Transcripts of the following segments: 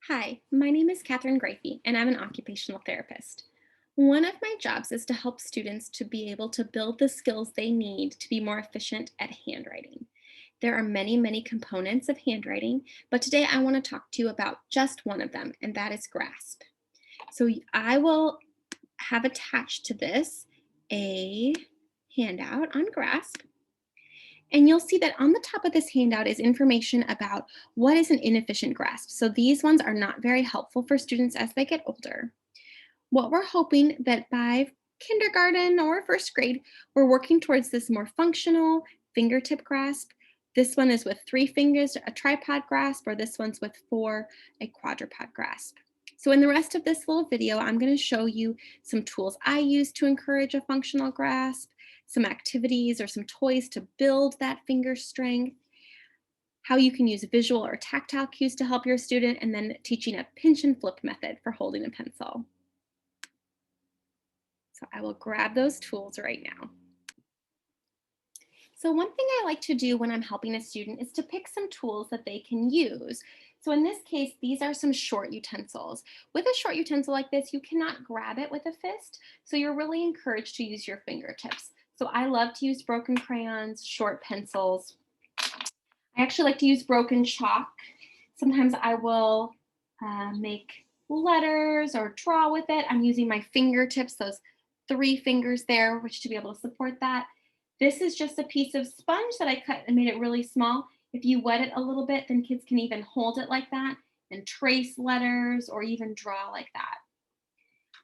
Hi, my name is Katherine Grafey, and I'm an occupational therapist. One of my jobs is to help students to be able to build the skills they need to be more efficient at handwriting. There are many, many components of handwriting, but today I want to talk to you about just one of them, and that is grasp. I will have attached to this a handout on grasp. And you'll see that on the top of this handout is information about what is an inefficient grasp. So these ones are not very helpful for students as they get older. What we're hoping that by kindergarten or first grade, we're working towards this more functional fingertip grasp. This one is with 3 fingers, a tripod grasp, or this one's with 4, a quadruped grasp. So in the rest of this little video, I'm going to show you some tools I use to encourage a functional grasp, some activities or some toys to build that finger strength, how you can use visual or tactile cues to help your student, and then teaching a pinch and flip method for holding a pencil. So I will grab those tools right now. So one thing I like to do when I'm helping a student is to pick some tools that they can use. So in this case, these are some short utensils. With a short utensil like this, you cannot grab it with a fist, so you're really encouraged to use your fingertips. So I love to use broken crayons, short pencils. I actually like to use broken chalk. Sometimes I will make letters or draw with it. I'm using my fingertips, those 3 fingers there, which to be able to support that. This is just a piece of sponge that I cut and made it really small. If you wet it a little bit, then kids can even hold it like that and trace letters or even draw like that.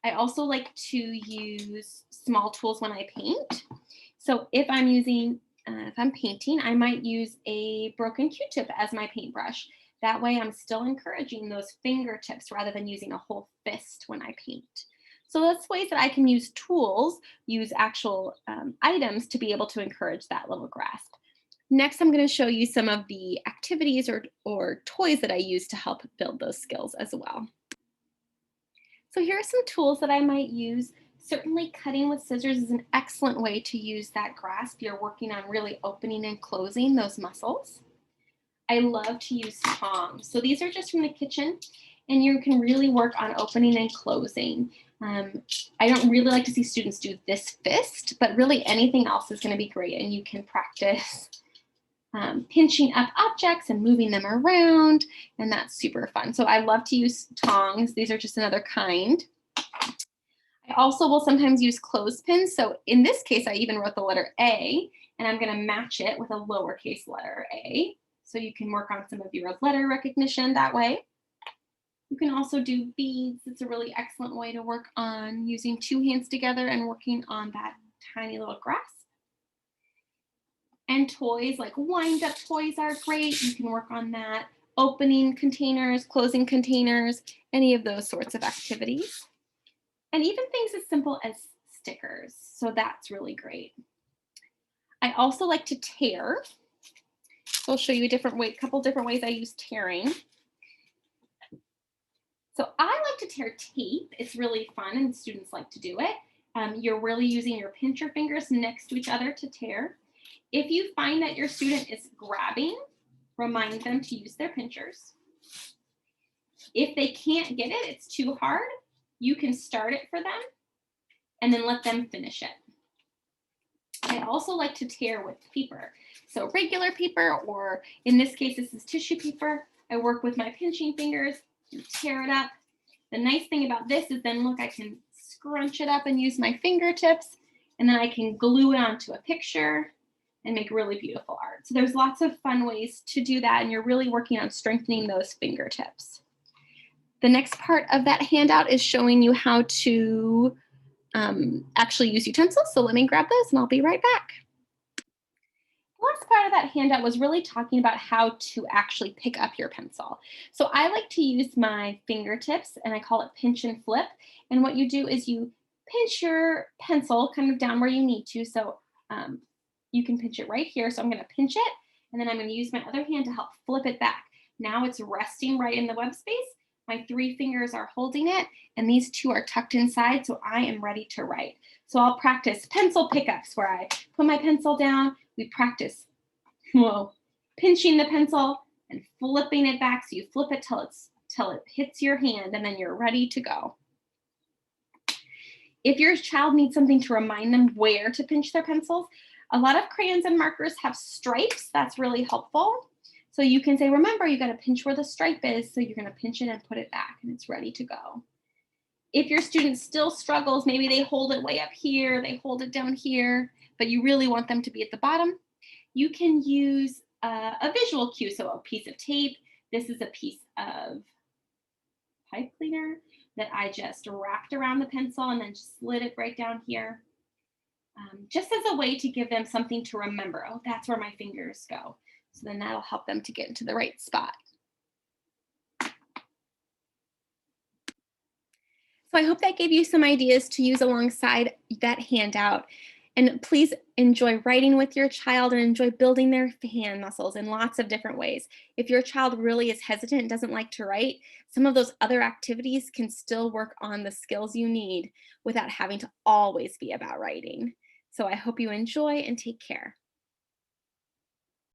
I also like to use small tools when I paint. So if I'm painting, I might use a broken Q-tip as my paintbrush. That way I'm still encouraging those fingertips rather than using a whole fist when I paint. So that's ways that I can use tools, use actual items to be able to encourage that little grasp. Next, I'm going to show you some of the activities or toys that I use to help build those skills as well. So here are some tools that I might use. Certainly cutting with scissors is an excellent way to use that grasp. You're working on really opening and closing those muscles. I love to use tongs. So these are just from the kitchen, and you can really work on opening and closing. I don't really like to see students do this fist, but really anything else is going to be great, and you can practice pinching up objects and moving them around, and that's super fun. So I love to use tongs. These are just another kind. I also will sometimes use clothespins. So in this case, I even wrote the letter A, and I'm going to match it with a lowercase letter a. So you can work on some of your letter recognition that way. You can also do beads. It's a really excellent way to work on using 2 hands together and working on that tiny little grasp. And toys like wind-up toys are great. You can work on that. Opening containers, closing containers, any of those sorts of activities. And even things as simple as stickers. So that's really great. I also like to tear. So I'll show you a couple different ways I use tearing. So I like to tear tape. It's really fun and students like to do it. You're really using your pincher fingers next to each other to tear. If you find that your student is grabbing, remind them to use their pinchers. If they can't get it, it's too hard, you can start it for them and then let them finish it. I also like to tear with paper. So regular paper, or in this case, this is tissue paper. I work with my pinching fingers and tear it up. The nice thing about this is then look, I can scrunch it up and use my fingertips, and then I can glue it onto a picture and make really beautiful art. So there's lots of fun ways to do that, and you're really working on strengthening those fingertips. The next part of that handout is showing you how to actually use utensils. So let me grab those and I'll be right back. The last part of that handout was really talking about how to actually pick up your pencil. So I like to use my fingertips, and I call it pinch and flip. And what you do is you pinch your pencil kind of down where you need to. So you can pinch it right here. So I'm going to pinch it, and then I'm going to use my other hand to help flip it back. Now it's resting right in the web space. My 3 fingers are holding it, and these 2 are tucked inside, so I am ready to write. So I'll practice pencil pickups where I put my pencil down. We practice pinching the pencil and flipping it back. So you flip it till it hits your hand, and then you're ready to go. If your child needs something to remind them where to pinch their pencils, a lot of crayons and markers have stripes. That's really helpful. So you can say, remember, you got to pinch where the stripe is. So you're going to pinch it and put it back, and it's ready to go. If your student still struggles, maybe they hold it way up here, they hold it down here, but you really want them to be at the bottom, you can use a visual cue. So a piece of tape. This is a piece of pipe cleaner that I just wrapped around the pencil and then just slid it right down here. Just as a way to give them something to remember. Oh, that's where my fingers go. So then that'll help them to get into the right spot. So I hope that gave you some ideas to use alongside that handout. And please enjoy writing with your child and enjoy building their hand muscles in lots of different ways. If your child really is hesitant and doesn't like to write, some of those other activities can still work on the skills you need without having to always be about writing. So I hope you enjoy and take care.